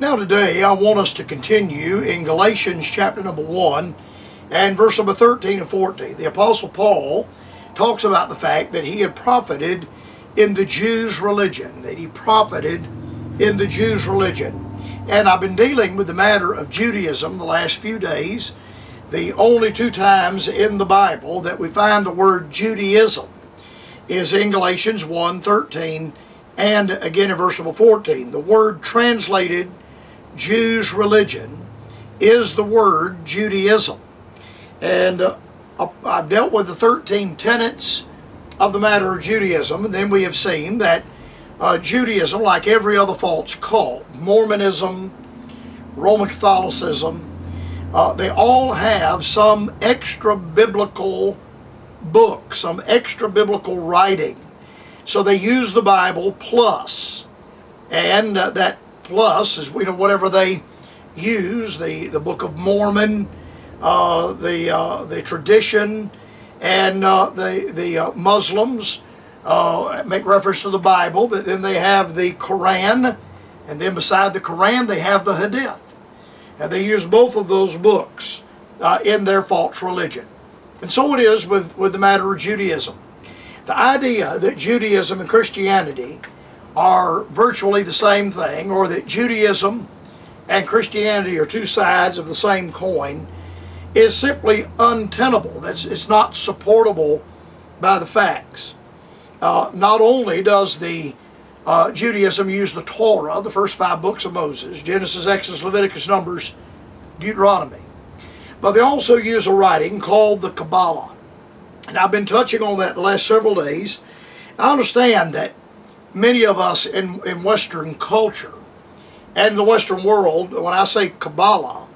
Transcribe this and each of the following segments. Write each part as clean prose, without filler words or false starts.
Now today I want us to continue in Galatians chapter number 1 and verse number 13 and 14. The Apostle Paul talks about the fact that he had profited in the Jews' religion, And I've been dealing with the matter of Judaism the last few days. The only two times in the Bible that we find the word Judaism is in Galatians 1:13 and again in verse number 14. The word translated Jews' religion is the word Judaism. And I've dealt with the 13 tenets of the matter of Judaism, and then we have seen that Judaism, like every other false cult, Mormonism, Roman Catholicism, they all have some extra biblical book, some extra biblical writing. So they use the Bible plus, and that plus is whatever they use, the Book of Mormon, the tradition, and the Muslims make reference to the Bible, but then they have the Quran, and then beside the Quran they have the Hadith. And they use both of those books in their false religion. And so it is with the matter of Judaism. The idea that Judaism and Christianity are virtually the same thing, or that Judaism and Christianity are two sides of the same coin, is simply untenable. It's not supportable by the facts. Not only does the Judaism use the Torah, the first 5 books of Moses, Genesis, Exodus, Leviticus, Numbers, Deuteronomy, but they also use a writing called the Kabbalah. And I've been touching on that the last several days. I understand that many of us in Western culture and the Western world, when I say Kabbalah,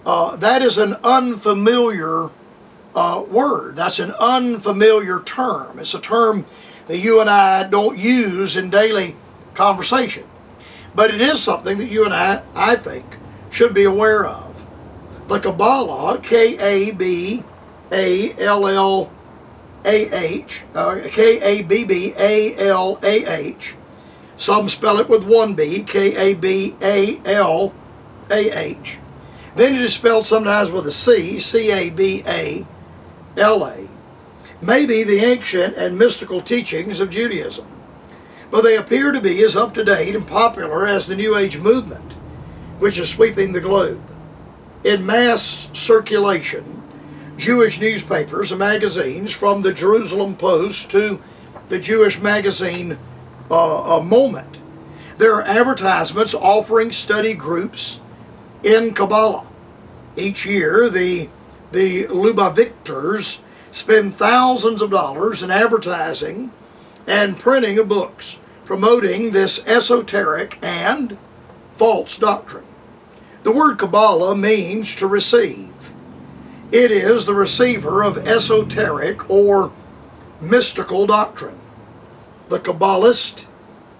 that is an unfamiliar word. That's an unfamiliar term. It's a term that you and I don't use in daily conversation. But it is something that you and I think, should be aware of. The Kabbalah, K-A-B-B-A-L-L-A-H, K-A-B-B-A-L-A-H. Some spell it with one B, K-A-B-A-L-A-H. Then it is spelled sometimes with a C, C-A-B-A-L-A. Maybe the ancient and mystical teachings of Judaism, but they appear to be as up-to-date and popular as the New Age movement, which is sweeping the globe. In mass circulation, Jewish newspapers and magazines, from the Jerusalem Post to the Jewish magazine Moment, there are advertisements offering study groups in Kabbalah. Each year, the Lubavitchers spend thousands of dollars in advertising and printing of books promoting this esoteric and false doctrine. The word Kabbalah means to receive. It is the receiver of esoteric or mystical doctrine. The Kabbalists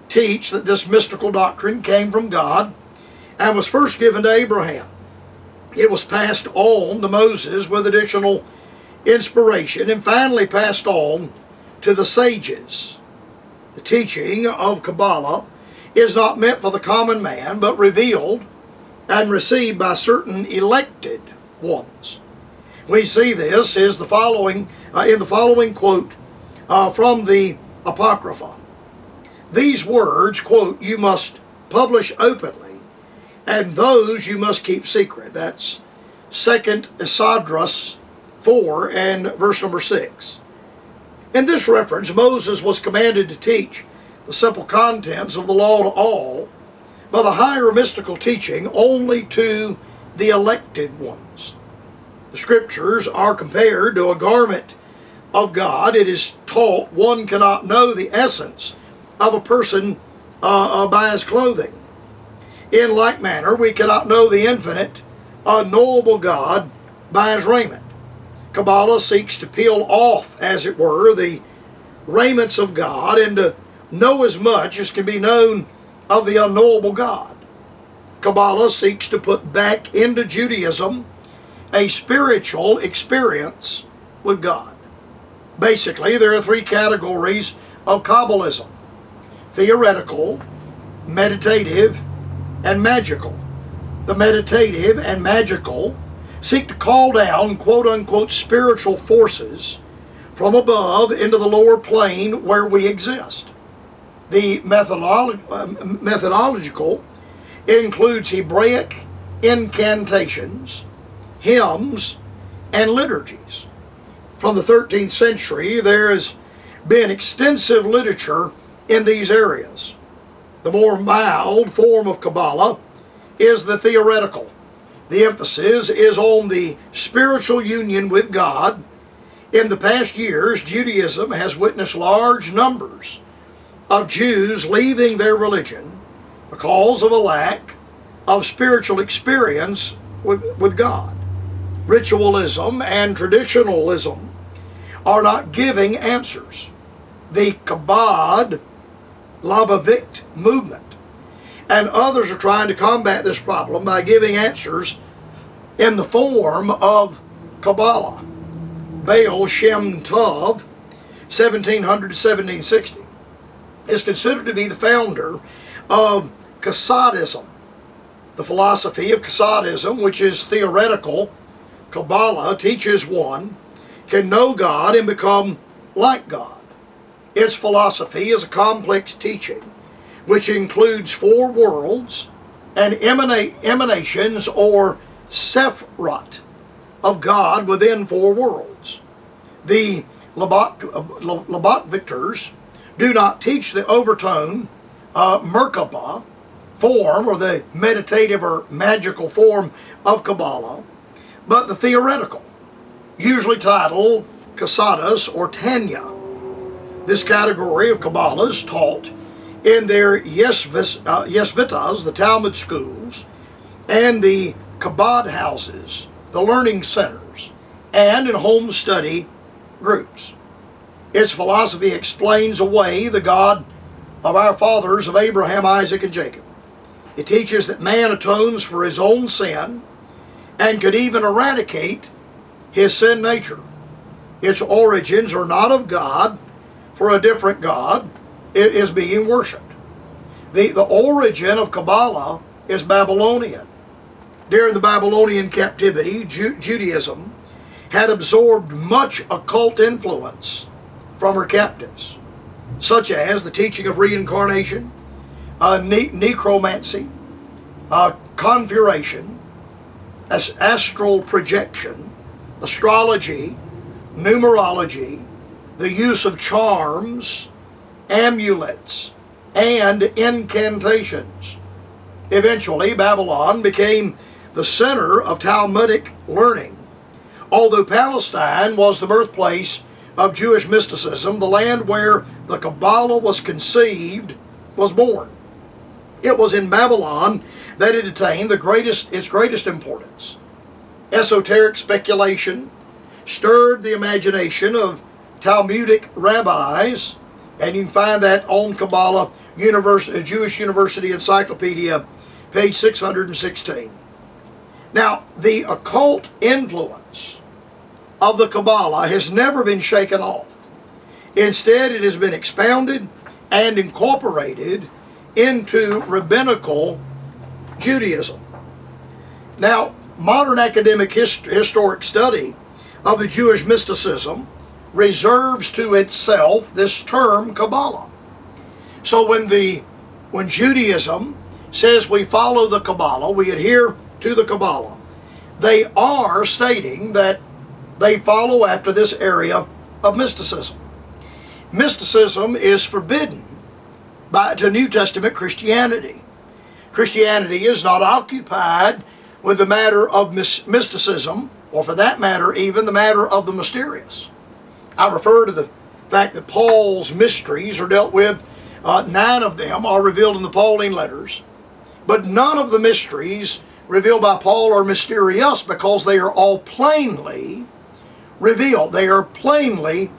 teach that this mystical doctrine came from God and was first given to Abraham. It was passed on to Moses with additional inspiration and finally passed on to the sages. The teaching of Kabbalah is not meant for the common man, but revealed and received by certain elected ones. We see this is in the following quote from the Apocrypha. These words, quote, you must publish openly, and those you must keep secret. That's 2nd Esdras 4 and verse number 6. In this reference, Moses was commanded to teach the simple contents of the law to all, but the higher mystical teaching only to the elected ones. The scriptures are compared to a garment of God. It is taught one cannot know the essence of a person by his clothing. In like manner, we cannot know the infinite, unknowable God by his raiment. Kabbalah seeks to peel off, as it were, the raiments of God and to know as much as can be known of the unknowable God. Kabbalah seeks to put back into Judaism a spiritual experience with God. Basically, there are 3 categories of Kabbalism: theoretical, meditative, and magical. The meditative and magical seek to call down quote-unquote spiritual forces from above into the lower plane where we exist. The methodological includes Hebraic incantations, hymns, and liturgies. From the 13th century, there has been extensive literature in these areas. The more mild form of Kabbalah is the theoretical. The emphasis is on the spiritual union with God. In the past years, Judaism has witnessed large numbers of Jews leaving their religion because of a lack of spiritual experience with God. Ritualism and traditionalism are not giving answers. The Chabad Lubavitch movement and others are trying to combat this problem by giving answers in the form of Kabbalah. Baal Shem Tov, 1700 to 1760, is considered to be the founder of Chassidism. The philosophy of Chassidism, which is theoretical, Kabbalah teaches one can know God and become like God. Its philosophy is a complex teaching which includes four worlds and emanations or sephirot of God within four worlds. The Lubavitchers do not teach the overtone Merkabah form or the meditative or magical form of Kabbalah, but the theoretical, usually titled Chassidus or Tanya. This category of Kabbalah is taught in their Yesvitas, the Talmud schools, and the Chabad houses, the learning centers, and in home study groups. Its philosophy explains away the God of our fathers of Abraham, Isaac, and Jacob. It teaches that man atones for his own sin and could even eradicate his sin nature. Its origins are not of God, for a different God is being worshipped. The origin of Kabbalah is Babylonian. During the Babylonian captivity, Judaism had absorbed much occult influence from her captives, such as the teaching of reincarnation, necromancy, conjuration, astral projection, astrology, numerology, the use of charms, amulets, and incantations. Eventually, Babylon became the center of Talmudic learning. Although Palestine was the birthplace of Jewish mysticism, the land where the Kabbalah was conceived was born. It was in Babylon that it attained its greatest importance. Esoteric speculation stirred the imagination of Talmudic rabbis, and you can find that on Kabbalah Jewish University Encyclopedia, page 616. Now, the occult influence of the Kabbalah has never been shaken off. Instead, it has been expounded and incorporated into rabbinical Judaism. Now, modern academic historic study of the Jewish mysticism reserves to itself this term Kabbalah. So when Judaism says we follow the Kabbalah, we adhere to the Kabbalah, they are stating that they follow after this area of mysticism. Mysticism is forbidden to New Testament Christianity. Christianity is not occupied with the matter of mysticism, or for that matter, even the matter of the mysterious. I refer to the fact that Paul's mysteries are dealt with. 9 of them are revealed in the Pauline letters, but none of the mysteries revealed by Paul are mysterious because they are all plainly revealed. They are plainly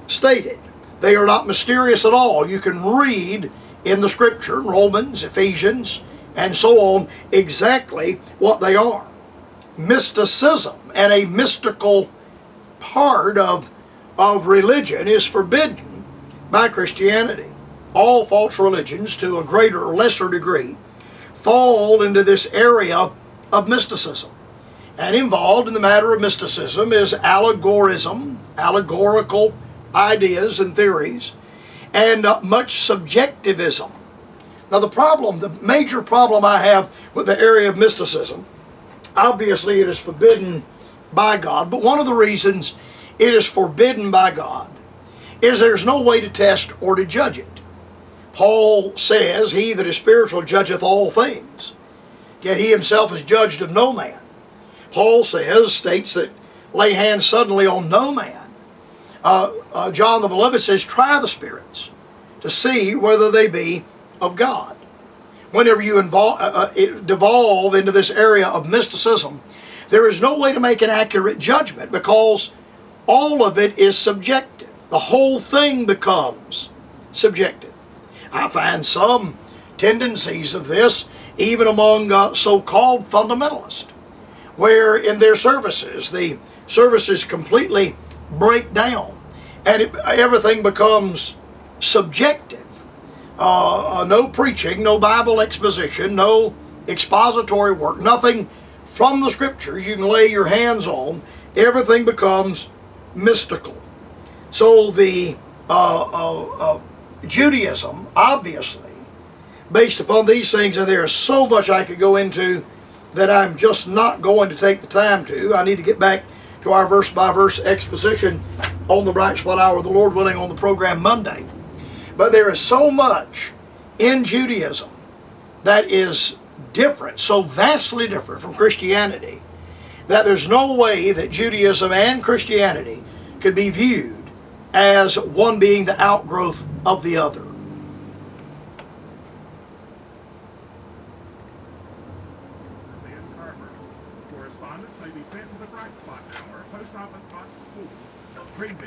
stated. They are not mysterious at all. You can read in the Scripture, Romans, Ephesians, and so on, exactly what they are. Mysticism and a mystical part of religion is forbidden by Christianity. All false religions, to a greater or lesser degree, fall into this area of mysticism. And involved in the matter of mysticism is allegorism, allegorical ideas and theories, and much subjectivism. Now the major problem I have with the area of mysticism, obviously it is forbidden by God, but one of the reasons it is forbidden by God is there's no way to test or to judge it. Paul says, he that is spiritual judgeth all things, yet he himself is judged of no man. Paul states that lay hands suddenly on no man. John the Beloved says, try the spirits to see whether they be of God. Whenever you devolve into this area of mysticism, there is no way to make an accurate judgment because all of it is subjective. The whole thing becomes subjective. I find some tendencies of this even among so-called fundamentalists, where in their services, the services completely break down and everything becomes subjective. No preaching, no Bible exposition, no expository work, nothing from the Scriptures you can lay your hands on. Everything becomes mystical. So the Judaism, obviously, based upon these things, and there is so much I could go into that I'm just not going to take the time to. I need to get back to our verse-by-verse exposition on the Bright Spot Hour, the Lord willing, on the program Monday. But there is so much in Judaism that is different, so vastly different from Christianity, that there's no way that Judaism and Christianity could be viewed as one being the outgrowth of the other. Carper. Correspondence may be sent to the Bright Spot Hour, Post Office Box 4, Greenville.